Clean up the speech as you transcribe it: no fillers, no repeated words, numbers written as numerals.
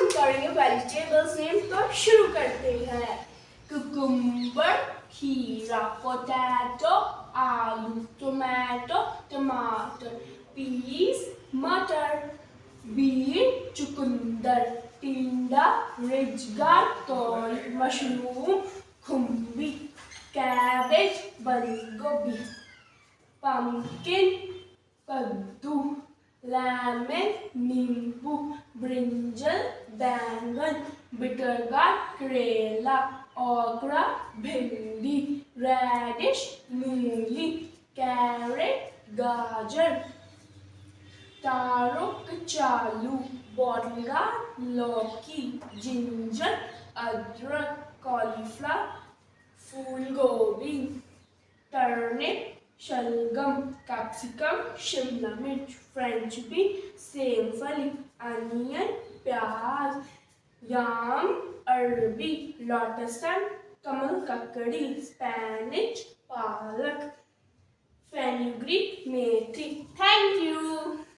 हम करेंगे vegetables name. तो शुरू करते हैं। कुकुम्बर, खीरा, पोटैटो, आलू, टोमेटो, टमाटर, पीस, मटर, बीन, चुकंदर, टिंडा, रिजगार, तोरी, मशरूम, खुम्बी, कैबेज, बंद गोभी, pumpkin, कद्दू, लेमन, नींबू, ब्रिंजल, बैंगन, बिटरगार्ड, करेला, ओकरा, भिंडी, रेडिश, मूली, कैरेट, गाजर, तारो, कचालू, बॉटलगार्ड, लौकी, जिंजर, अदरक, कॉलीफ्लावर, फूल गोभी, टर्निप, शलगम, कैप्सिकम, शिमला मिर्च, फ्रेंच बीन, सेम फली, अनियन, प्याज, याम, अरबी, लोटस, कमल ककड़ी, स्पेनिच, पालक, फेनुग्रीक, मेथी। Thank you.